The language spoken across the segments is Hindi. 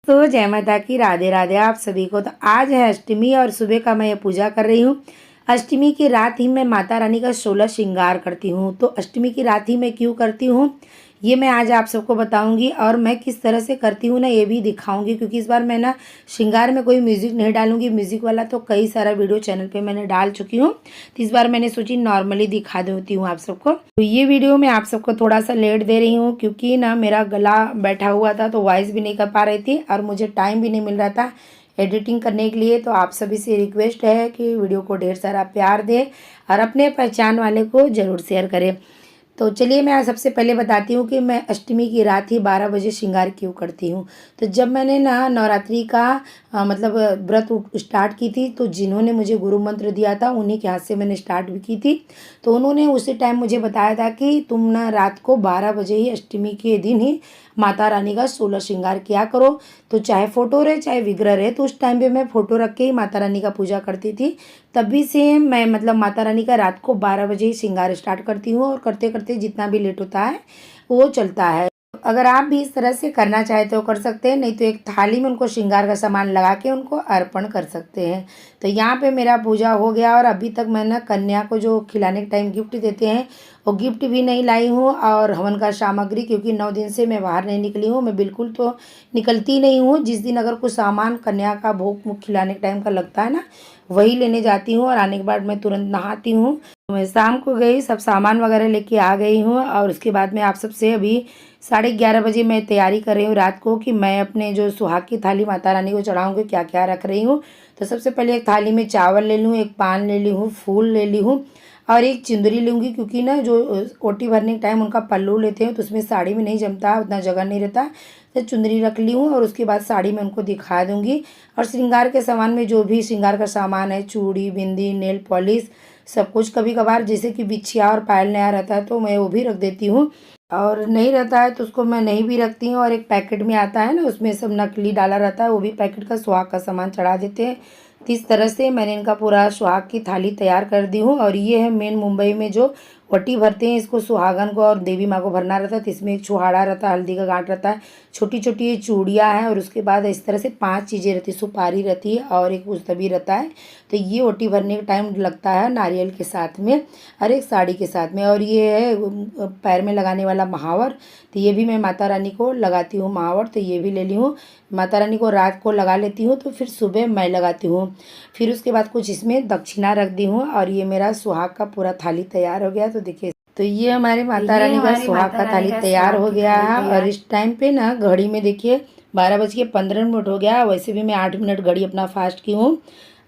तो जय माता की, राधे राधे आप सभी को। तो आज है अष्टमी और सुबह का मैं ये पूजा कर रही हूँ। अष्टमी की रात ही मैं माता रानी का 16 श्रृंगार करती हूँ। तो अष्टमी की रात ही मैं क्यों करती हूँ ये मैं आज आप सबको बताऊंगी, और मैं किस तरह से करती हूँ ना ये भी दिखाऊंगी। क्योंकि इस बार मैं ना श्रृंगार में कोई म्यूज़िक नहीं डालूंगी, म्यूज़िक वाला तो कई सारा वीडियो चैनल पे मैंने डाल चुकी हूँ। तो इस बार मैंने सोची नॉर्मली दिखा देती हूँ आप सबको। तो ये वीडियो मैं आप सबको थोड़ा सा लेट दे रही हूँ क्योंकि ना मेरा गला बैठा हुआ था तो वॉइस भी नहीं कर पा रही थी और मुझे टाइम भी नहीं मिल रहा था एडिटिंग करने के लिए। तो आप सभी से रिक्वेस्ट है कि वीडियो को ढेर सारा प्यार दें और अपने पहचान वाले को ज़रूर शेयर करें। तो चलिए मैं सबसे पहले बताती हूँ कि मैं अष्टमी की रात ही 12 बजे श्रृंगार क्यों करती हूँ। तो जब मैंने ना नवरात्रि का मतलब व्रत स्टार्ट की थी, तो जिन्होंने मुझे गुरु मंत्र दिया था उन्हीं के हाथ से मैंने स्टार्ट भी की थी। तो उन्होंने उसी टाइम मुझे बताया था कि तुम ना रात को 12 बजे ही अष्टमी के दिन ही माता रानी का 16 श्रृंगार किया करो। तो चाहे फोटो रहे चाहे विग्रह रहे, तो उस टाइम पे मैं फोटो रख के ही माता रानी का पूजा करती थी। तभी से मैं मतलब माता रानी का रात को 12 बजे ही श्रृंगार स्टार्ट करती हूँ, और करते करते जितना भी लेट होता है वो चलता है। अगर आप भी इस तरह से करना चाहते हो कर सकते हैं, नहीं तो एक थाली में उनको श्रृंगार का सामान लगा के उनको अर्पण कर सकते हैं। तो यहाँ पे मेरा पूजा हो गया, और अभी तक मैं ना कन्या को जो खिलाने के टाइम गिफ्ट देते हैं वो गिफ्ट भी नहीं लाई हूँ, और हवन का सामग्री, क्योंकि 9 दिन से मैं बाहर नहीं निकली हूँ। मैं बिल्कुल तो निकलती नहीं हूँ। जिस दिन अगर कुछ सामान कन्या का भोग मुख खिलाने के टाइम का लगता है ना, वही लेने जाती हूँ, और आने के बाद मैं तुरंत नहाती हूँ। मैं शाम को गई, सब सामान वगैरह लेके आ गई हूँ, और उसके बाद में आप सबसे अभी 11:30 बजे मैं तैयारी कर रही हूँ रात को कि मैं अपने जो सुहाग की थाली माता रानी को चढ़ाऊँगी क्या क्या रख रही हूँ। तो सबसे पहले एक थाली में चावल ले लूँ, एक पान ले ली हूँ, फूल ले ली हूँ, और एक चुंदरी लूँगी। क्योंकि ना जो ओटी भरने के टाइम उनका पल्लू लेते हैं तो उसमें साड़ी में नहीं जमता, उतना जगह नहीं रहता। तो चुंदरी रख ली हूँ, और उसके बाद साड़ी में उनको दिखा दूँगी। और श्रृंगार के सामान में जो भी श्रृंगार का सामान है, चूड़ी, बिंदी, नेल पॉलिश, सब कुछ। कभी कभार जैसे कि बिछिया और पायल नया रहता है तो मैं वो भी रख देती हूँ, और नहीं रहता है तो उसको मैं नहीं भी रखती हूँ। और एक पैकेट में आता है ना, उसमें सब नकली डाला रहता है, वो भी पैकेट का सुहाग का सामान चढ़ा देते हैं। तो इस तरह से मैंने इनका पूरा सुहाग की थाली तैयार कर दी हूँ। और ये है मेन मुंबई में जो वटी भरते हैं, इसको सुहागन को और देवी माँ को भरना रहता है। तो इसमें एक छुहाड़ा रहता है, हल्दी का गांठ रहता है, छोटी छोटी ये चूड़ियाँ हैं, और उसके बाद इस तरह से 5 चीज़ें रहती है। सुपारी रहती है और एक उस्तबी रहता है। तो ये ओटी भरने का टाइम लगता है नारियल के साथ में और एक साड़ी के साथ में। और ये है पैर में लगाने वाला महावर, तो ये भी मैं माता रानी को लगाती हूँ महावर, तो ये भी ले ली हूँ। माता रानी को रात को लगा लेती हूँ, तो फिर सुबह मैं लगाती हूँ। फिर उसके बाद कुछ इसमें दक्षिणा रख दी हूँ, और ये मेरा सुहाग का पूरा थाली तैयार हो गया। तो देखिए, तो ये हमारे माता रानी का सुहाग का थाली तैयार हो गया है। और इस टाइम पे ना घड़ी में देखिए 12:15 हो गया। वैसे भी मैं 8 मिनट घड़ी अपना फास्ट की हूँ।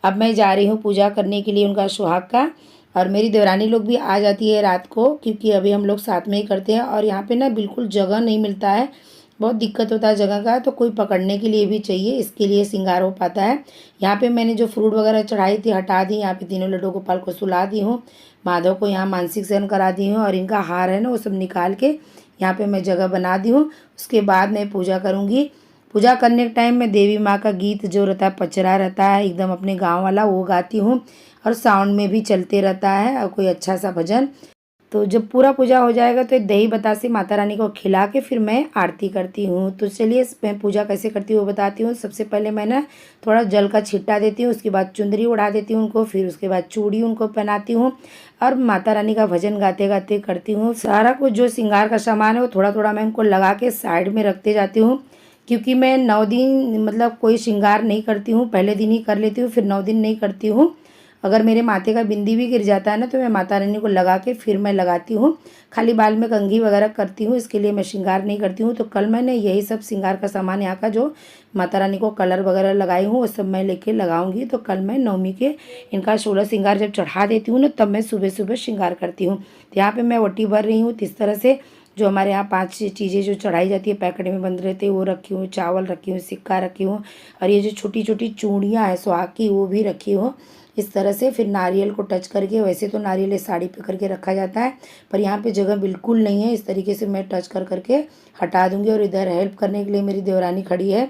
अब मैं जा रही हूँ पूजा करने के लिए उनका सुहाग का। और मेरी देवरानी लोग भी आ जाती है रात को, क्योंकि अभी हम लोग साथ में ही करते हैं। और यहाँ पे ना बिल्कुल जगह नहीं मिलता है, बहुत दिक्कत होता है जगह का, तो कोई पकड़ने के लिए भी चाहिए, इसके लिए श्रृंगार हो पाता है। यहाँ पे मैंने जो फ्रूट वगैरह चढ़ाई थी हटा दी। यहाँ पे तीनों लड्डू गोपाल को सुला दी हूँ, माधव को यहाँ मानसिक सहन करा दी हूँ, और इनका हार है ना वो सब निकाल के यहाँ पे मैं जगह बना दी हूँ। उसके बाद मैं पूजा करूँगी। पूजा करने के टाइम में देवी माँ का गीत जो रहता है, पचरा रहता है एकदम अपने गाँव वाला, वो गाती हूँ, और साउंड में भी चलते रहता है, और कोई अच्छा सा भजन। तो जब पूरा पूजा हो जाएगा तो दही बतासे माता रानी को खिला के फिर मैं आरती करती हूँ। तो चलिए मैं पूजा कैसे करती हूँ वो बताती हूँ। सबसे पहले मैं ना थोड़ा जल का छिट्टा देती हूँ, उसके बाद चुंदरी उड़ा देती हूँ उनको, फिर उसके बाद चूड़ी उनको पहनाती हूँ, और माता रानी का भजन गाते गाते करती हूँ। सारा कुछ जो श्रृंगार का सामान है वो थोड़ा थोड़ा मैं उनको लगा के साइड में रखते जाती हूँ। क्योंकि मैं 9 दिन मतलब कोई श्रृंगार नहीं करती हूँ, पहले दिन ही कर लेती हूँ, फिर 9 दिन नहीं करती हूँ। अगर मेरे माथे का बिंदी भी गिर जाता है ना, तो मैं माता रानी को लगा के फिर मैं लगाती हूँ। खाली बाल में कंघी वगैरह करती हूँ, इसके लिए मैं श्रृंगार नहीं करती हूँ। तो कल मैंने यही सब श्रृंगार का सामान यहाँ का जो माता रानी को कलर वगैरह लगाई हूँ वो सब मैं लेके लगाऊंगी। तो कल मैं नवमी के इनका 16 श्रृंगार जब चढ़ा देती हूँ ना, तब मैं सुबह सुबह श्रृंगार करती हूँ। तो यहाँ पर मैं वटी भर रही हूँ। तो इस तरह से जो हमारे यहाँ 5 चीज़ें जो चढ़ाई जाती है पैकेट में बंद रहते हैं वो रखी हूँ, चावल रखी हूँ, सिक्का रखी हूँ, और ये जो छोटी छोटी चूड़ियाँ हैं सुहाग की वो भी रखी हूँ। इस तरह से फिर नारियल को टच करके, वैसे तो नारियल साड़ी पे करके रखा जाता है, पर यहाँ पे जगह बिल्कुल नहीं है, इस तरीके से मैं टच कर करके हटा दूँगी। और इधर हेल्प करने के लिए मेरी देवरानी खड़ी है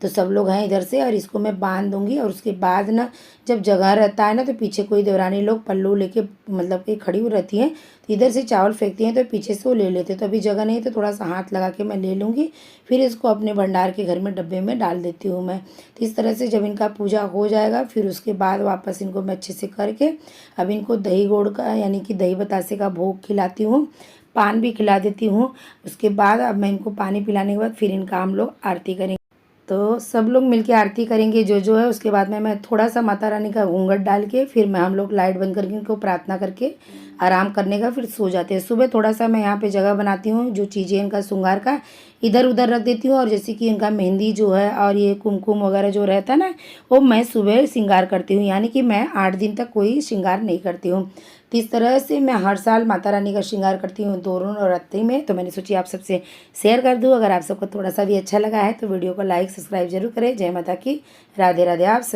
तो सब लोग हैं इधर से और इसको मैं बांध दूंगी। और उसके बाद ना जब जगह रहता है ना तो पीछे कोई देवरानी लोग पल्लू लेके मतलब कि खड़ी हुई रहती हैं, तो इधर से चावल फेंकती हैं तो पीछे से वो ले लेते हैं। तो अभी जगह नहीं तो थोड़ा सा हाथ लगा के मैं ले लूँगी, फिर इसको अपने भंडार के घर में डब्बे में डाल देती हूँ मैं। तो इस तरह से जब इनका पूजा हो जाएगा फिर उसके बाद वापस इनको मैं अच्छे से करके अब इनको दही गुड़ का यानी कि दही बतासे का भोग खिलाती हूँ, पान भी खिला देती हूँ। उसके बाद अब मैं इनको पानी पिलाने के बाद फिर इनका हम लोग आरती करेंगे। तो सब लोग मिलके आरती करेंगे जो है। उसके बाद में मैं थोड़ा सा माता रानी का घूंघट डाल के फिर मैं हम लोग लाइट बंद करके इनको प्रार्थना करके आराम करने का फिर सो जाते हैं। सुबह थोड़ा सा मैं यहाँ पे जगह बनाती हूँ, जो चीज़ें इनका श्रृंगार का इधर उधर रख देती हूँ। और जैसे कि इनका मेहंदी जो है और ये कुमकुम वगैरह जो रहता है ना, वो मैं सुबह श्रृंगार करती हूँ, यानी कि मैं 8 दिन तक कोई श्रृंगार नहीं करती हूँ। तो इस तरह से मैं हर साल माता रानी का श्रृंगार करती हूँ दोनों नवरात्रि में। तो मैंने सोची आप सबसे शेयर कर दूँ। अगर आप सबको थोड़ा सा भी अच्छा लगा है तो वीडियो को लाइक सब्सक्राइब जरूर करें। जय माता की, राधे राधे आप सब।